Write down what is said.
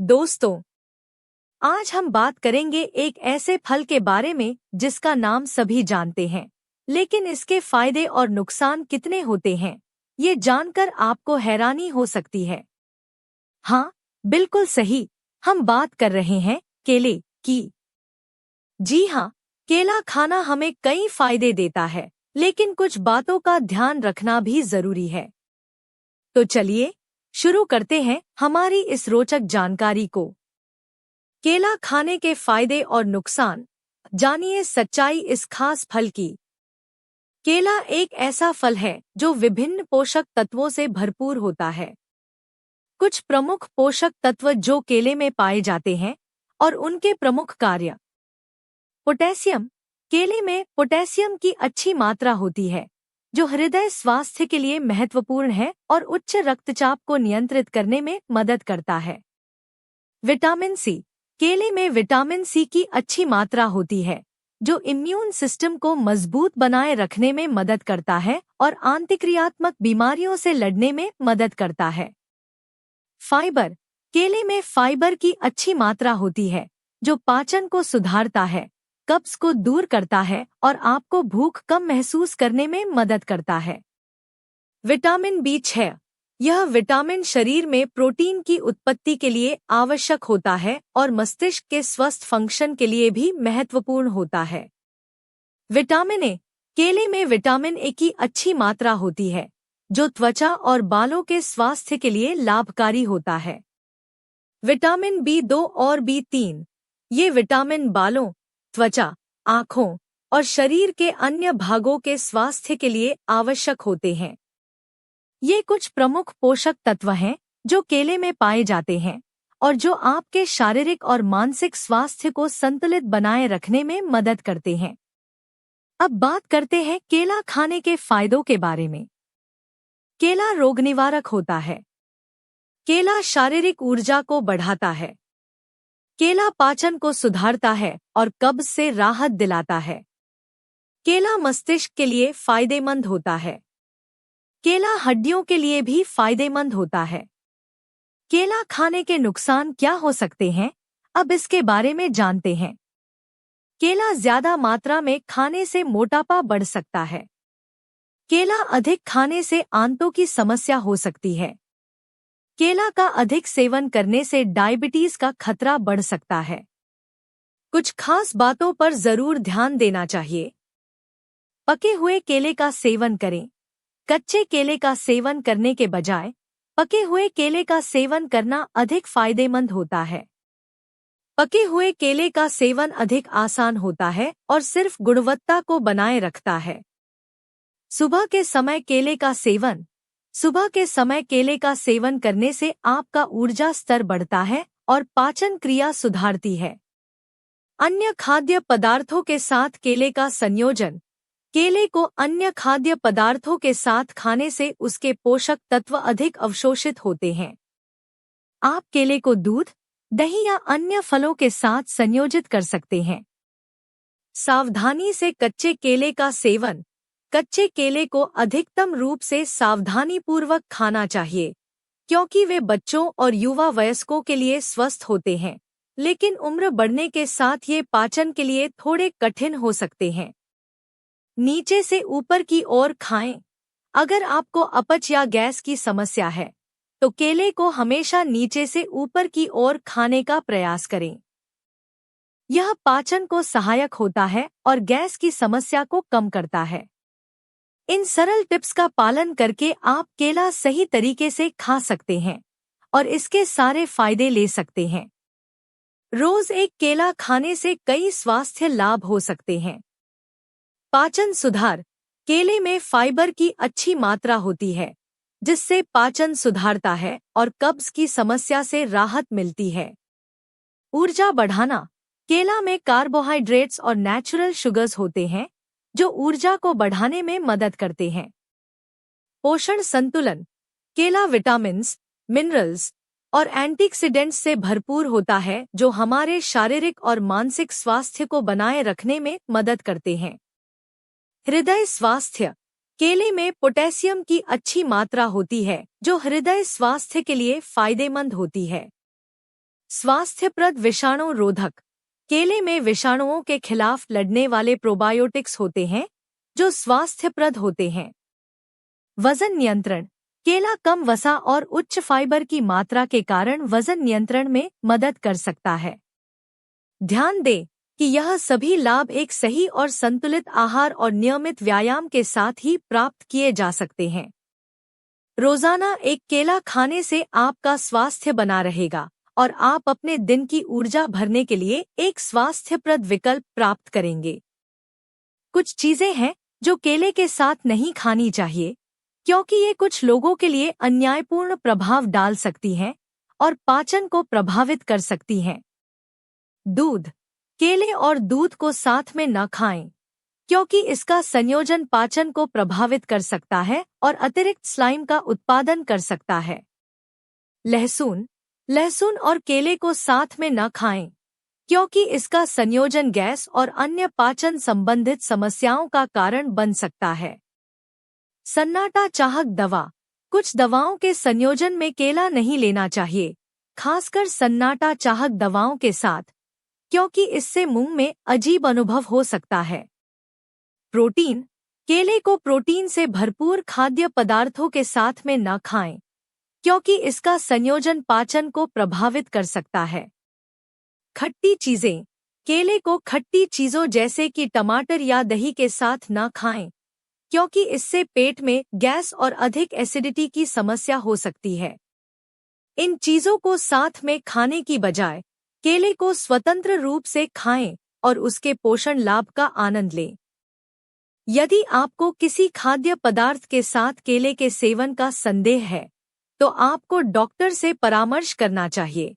दोस्तों, आज हम बात करेंगे एक ऐसे फल के बारे में जिसका नाम सभी जानते हैं, लेकिन इसके फायदे और नुकसान कितने होते हैं, ये जानकर आपको हैरानी हो सकती है। हाँ, बिल्कुल सही, हम बात कर रहे हैं केले की। जी हाँ, केला खाना हमें कई फायदे देता है, लेकिन कुछ बातों का ध्यान रखना भी जरूरी है। तो चलिए शुरू करते हैं हमारी इस रोचक जानकारी को। केला खाने के फायदे और नुकसान, जानिए सच्चाई इस खास फल की। केला एक ऐसा फल है जो विभिन्न पोषक तत्वों से भरपूर होता है। कुछ प्रमुख पोषक तत्व जो केले में पाए जाते हैं और उनके प्रमुख कार्य। पोटेशियम, केले में पोटेशियम की अच्छी मात्रा होती है, जो हृदय स्वास्थ्य के लिए महत्वपूर्ण है और उच्च रक्तचाप को नियंत्रित करने में मदद करता है। विटामिन सी, केले में विटामिन सी की अच्छी मात्रा होती है, जो इम्यून सिस्टम को मजबूत बनाए रखने में मदद करता है और आंतक्रियात्मक बीमारियों से लड़ने में मदद करता है। फाइबर, केले में फाइबर की अच्छी मात्रा होती है, जो पाचन को सुधारता है, कब्ज को दूर करता है और आपको भूख कम महसूस करने में मदद करता है। विटामिन बी6, यह विटामिन शरीर में प्रोटीन की उत्पत्ति के लिए आवश्यक होता है और मस्तिष्क के स्वस्थ फंक्शन के लिए भी महत्वपूर्ण होता है। विटामिन ए, केले में विटामिन ए की अच्छी मात्रा होती है, जो त्वचा और बालों के स्वास्थ्य के लिए लाभकारी होता है। विटामिन बी2 और बी3, ये विटामिन बालों, त्वचा, आँखों और शरीर के अन्य भागों के स्वास्थ्य के लिए आवश्यक होते हैं। ये कुछ प्रमुख पोषक तत्व हैं जो केले में पाए जाते हैं और जो आपके शारीरिक और मानसिक स्वास्थ्य को संतुलित बनाए रखने में मदद करते हैं। अब बात करते हैं केला खाने के फायदों के बारे में। केला रोगनिवारक होता है। केला शारीरिक ऊर्जा को बढ़ाता है। केला पाचन को सुधारता है और कब्ज से राहत दिलाता है। केला मस्तिष्क के लिए फायदेमंद होता है। केला हड्डियों के लिए भी फायदेमंद होता है। केला खाने के नुकसान क्या हो सकते हैं, अब इसके बारे में जानते हैं। केला ज्यादा मात्रा में खाने से मोटापा बढ़ सकता है। केला अधिक खाने से आंतों की समस्या हो सकती है। केला का अधिक सेवन करने से डायबिटीज का खतरा बढ़ सकता है। कुछ खास बातों पर जरूर ध्यान देना चाहिए। पके हुए केले का सेवन करें। कच्चे केले का सेवन करने के बजाय पके हुए केले का सेवन करना अधिक फायदेमंद होता है। पके हुए केले का सेवन अधिक आसान होता है और सिर्फ गुणवत्ता को बनाए रखता है। सुबह के समय केले का सेवन, सुबह के समय केले का सेवन करने से आपका ऊर्जा स्तर बढ़ता है और पाचन क्रिया सुधारती है। अन्य खाद्य पदार्थों के साथ केले का संयोजन, केले को अन्य खाद्य पदार्थों के साथ खाने से उसके पोषक तत्व अधिक अवशोषित होते हैं। आप केले को दूध, दही या अन्य फलों के साथ संयोजित कर सकते हैं। सावधानी से कच्चे केले का सेवन, कच्चे केले को अधिकतम रूप से सावधानीपूर्वक खाना चाहिए, क्योंकि वे बच्चों और युवा वयस्कों के लिए स्वस्थ होते हैं, लेकिन उम्र बढ़ने के साथ ये पाचन के लिए थोड़े कठिन हो सकते हैं। नीचे से ऊपर की ओर खाएं। अगर आपको अपच या गैस की समस्या है, तो केले को हमेशा नीचे से ऊपर की ओर खाने का प्रयास करें। यह पाचन को सहायक होता है और गैस की समस्या को कम करता है। इन सरल टिप्स का पालन करके आप केला सही तरीके से खा सकते हैं और इसके सारे फायदे ले सकते हैं। रोज एक केला खाने से कई स्वास्थ्य लाभ हो सकते हैं। पाचन सुधार, केले में फाइबर की अच्छी मात्रा होती है, जिससे पाचन सुधारता है और कब्ज की समस्या से राहत मिलती है। ऊर्जा बढ़ाना, केला में कार्बोहाइड्रेट्स और नेचुरल शुगर्स होते हैं, जो ऊर्जा को बढ़ाने में मदद करते हैं। पोषण संतुलन, केला विटामिन्स, मिनरल्स और एंटीऑक्सीडेंट्स से भरपूर होता है, जो हमारे शारीरिक और मानसिक स्वास्थ्य को बनाए रखने में मदद करते हैं। हृदय स्वास्थ्य, केले में पोटेशियम की अच्छी मात्रा होती है, जो हृदय स्वास्थ्य के लिए फायदेमंद होती है। स्वास्थ्यप्रद विषाणु रोधक। केले में विषाणुओं के खिलाफ लड़ने वाले प्रोबायोटिक्स होते हैं जो स्वास्थ्यप्रद होते हैं। वजन नियंत्रण। केला कम वसा और उच्च फाइबर की मात्रा के कारण वजन नियंत्रण में मदद कर सकता है। ध्यान दें कि यह सभी लाभ एक सही और संतुलित आहार और नियमित व्यायाम के साथ ही प्राप्त किए जा सकते हैं। रोजाना एक केला खाने से आपका स्वास्थ्य बना रहेगा और आप अपने दिन की ऊर्जा भरने के लिए एक स्वास्थ्यप्रद विकल्प प्राप्त करेंगे। कुछ चीजें हैं जो केले के साथ नहीं खानी चाहिए क्योंकि ये कुछ लोगों के लिए अन्यायपूर्ण प्रभाव डाल सकती हैं और पाचन को प्रभावित कर सकती हैं। दूध। केले और दूध को साथ में न खाएं क्योंकि इसका संयोजन पाचन को प्रभावित कर सकता है और अतिरिक्त स्लाइम का उत्पादन कर सकता है। लहसुन। लहसुन और केले को साथ में न खाएं क्योंकि इसका संयोजन गैस और अन्य पाचन संबंधित समस्याओं का कारण बन सकता है। सन्नाटा चाहक दवा। कुछ दवाओं के संयोजन में केला नहीं लेना चाहिए, खासकर सन्नाटा चाहक दवाओं के साथ, क्योंकि इससे मुंह में अजीब अनुभव हो सकता है। प्रोटीन। केले को प्रोटीन से भरपूर खाद्य पदार्थों के साथ में न खाएं क्योंकि इसका संयोजन पाचन को प्रभावित कर सकता है। खट्टी चीजें। केले को खट्टी चीजों जैसे कि टमाटर या दही के साथ न खाएं क्योंकि इससे पेट में गैस और अधिक एसिडिटी की समस्या हो सकती है। इन चीजों को साथ में खाने की बजाय केले को स्वतंत्र रूप से खाएं और उसके पोषण लाभ का आनंद लें। यदि आपको किसी खाद्य पदार्थ के साथ केले के सेवन का संदेह है तो आपको डॉक्टर से परामर्श करना चाहिए।